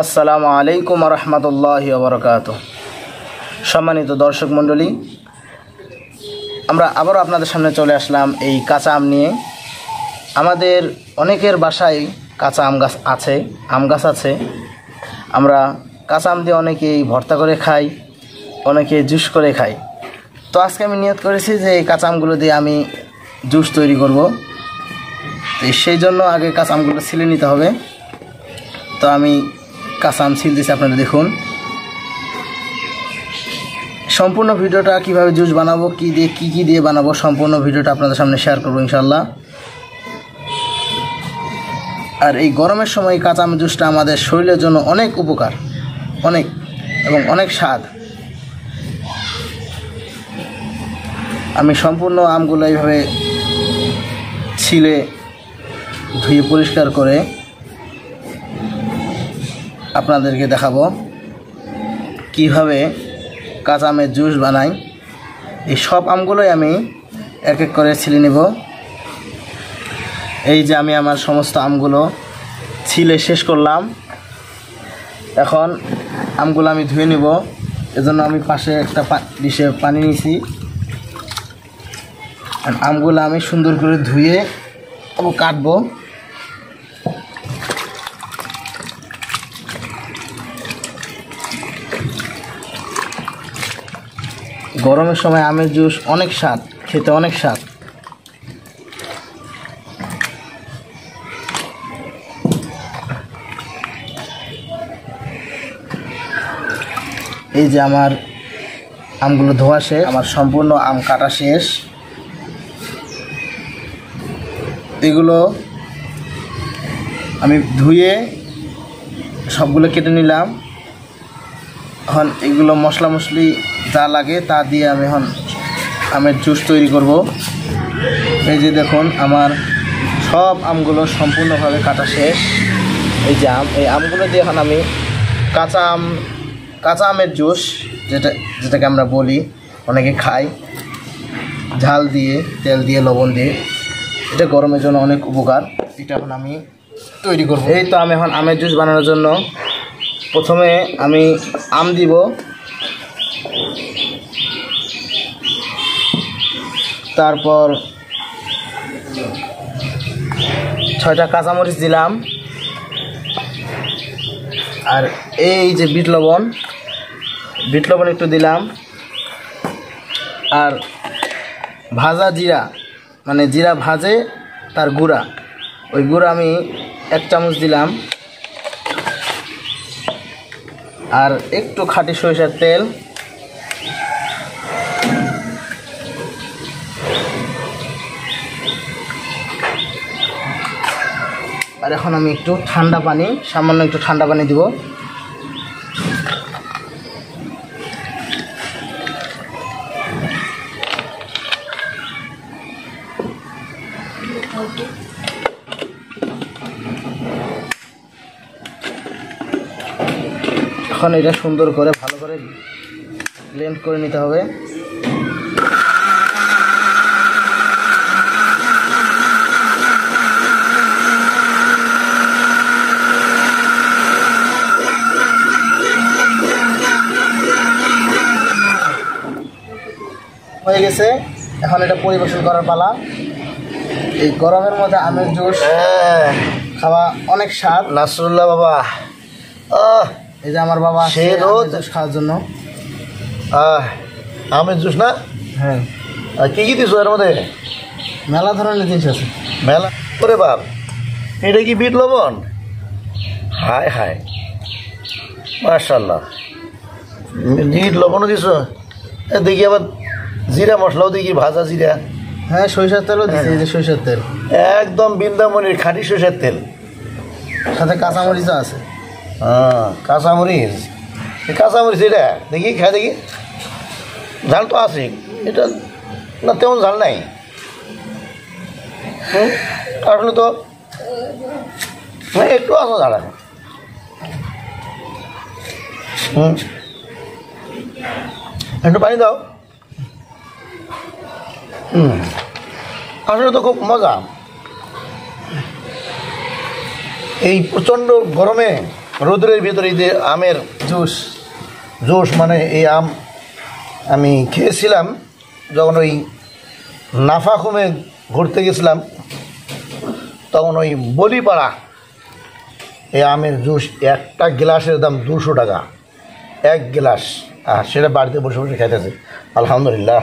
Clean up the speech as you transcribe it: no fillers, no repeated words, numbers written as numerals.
আসসালামু আলাইকুম রহমতুল্লাহি ওয়া বারাকাতুহু। সম্মানিত দর্শক মণ্ডলী, আমরা আবারও আপনাদের সামনে চলে আসলাম এই কাঁচা আম নিয়ে। আমাদের অনেকের বাসায় কাঁচা আম গাছ আছে। আমরা কাঁচা আম দিয়ে অনেকেই ভর্তা করে খাই, অনেকে জুস করে খাই। তো আজকে আমি নিয়ত করেছি যে এই কাঁচা আমগুলো দিয়ে আমি জুস তৈরি করব। তো সেই জন্য আগে কাঁচা আমগুলো ছিলে নিতে হবে। তো আমি কাঁচা আম ছিল দিয়েছি, আপনারা দেখুন। সম্পূর্ণ ভিডিওটা কিভাবে জুস বানাবো, কী দিয়ে বানাবো, সম্পূর্ণ ভিডিওটা আপনাদের সামনে শেয়ার করবো ইনশাল্লাহ। আর এই গরমের সময় কাঁচা আম জুসটা আমাদের শরীরের জন্য অনেক উপকার, অনেক স্বাদ। আমি সম্পূর্ণ আমগুলো এইভাবে ছিলে ধুয়ে পরিষ্কার করে আপনাদেরকে দেখাবো কিভাবে কাঁচা আমের জুস বানাই। এই সব আমগুলোই আমি এক এক করে ছিলে নেব। এই যে আমি আমার সমস্ত আমগুলো ছিলে শেষ করলাম। এখন আমগুলো আমি ধুয়ে নেব। এজন্য আমি পাশে একটা ডিশে পানি নিয়েছি। আমগুলো আমি সুন্দর করে ধুয়ে কাটবো। গরমের সময় আমের জুস অনেক স্বাদ, খেতে অনেক স্বাদ। এই যে আমার আমগুলো ধোয়া শেষ, আমার সম্পূর্ণ আম কাটা শেষ। এগুলো আমি ধুয়ে সবগুলো কেটে নিলাম। এখন এগুলো মশলা যা লাগে তা দিয়ে আমি এখন আমের জুস তৈরি করব। এই যে দেখুন, আমার সব আমগুলো সম্পূর্ণভাবে কাটা শেষ। এই যে এই আমগুলো দিয়ে এখন আমি কাঁচা আমের জুস, যেটাকে আমরা বলি, অনেকে খাই ঝাল দিয়ে, তেল দিয়ে, লবণ দিয়ে। এটা গরমের জন্য অনেক উপকার। এটা এখন আমি তৈরি করব। এই তো আমি এখন আমের জুস বানানোর জন্য প্রথমে আমি আম দিব। তারপর 6টা কাঁচামরিচ দিলাম। আর এই যে বিট লবণ একটু দিলাম। আর ভাজা জিরা, মানে জিরা ভাজে তার গুঁড়া, ওই গুঁড়া আমি 1 চামচ দিলাম। আর একটু খাঁটি সরিষার তেল। আর এখন আমি একটু সামান্য একটু ঠান্ডা পানি দিব। এখন এটা সুন্দর করে ভালো করে ব্লেন্ড করে নিতে হবে। হয়ে গেছে, এখন এটা পরিবেশন করার পালা। এই গরমের মধ্যে আমের জুস খাওয়া অনেক স্বাদ। নাসরুল্লাহ বাবা, এই যে আমার বাবা সে রোজ জুস খাওয়ার জন্য। আমের জুস না? হ্যাঁ। কি দিছো এর মধ্যে? মেলা ধরনের জিনিস আছে। মেলা করে বাপ, এটা কি বিট লবণ? হায় হায়, মাশাআল্লাহ, বিট লবণও দিছো। দেখি আবার জিরা মশলাও দেখি, ভাজা জিরা। হ্যাঁ, সরিষার তেলও দিচ্ছে। এই যে সরিষার তেল, একদম বৃন্দাবনের খাঁটি সরিষার তেল, সাথে কাঁচামরিচও আছে। কাঁচামরিচ এটা দেখি, খাই দেখি। ঝাল তো আছে, এটা না তেমন ঝাল নাই। আসলে তো একটু আসো ঝাল আছে। একটু পানি দাও। আসলে তো খুব মজা। এই প্রচণ্ড গরমে রোদ্রের ভিতরে এই যে আমের জুস। জোশ, মানে এই আম আমি খেয়েছিলাম যখন ওই নাফাখুমে ঘুরতে গেছিলাম, তখন ওই বলিপাড়া এই আমের জুস একটা গ্লাসের দাম 200 টাকা, এক গ্লাস। আর সেটা বাড়িতে বসে বসে খাইতেছে, আলহামদুলিল্লাহ।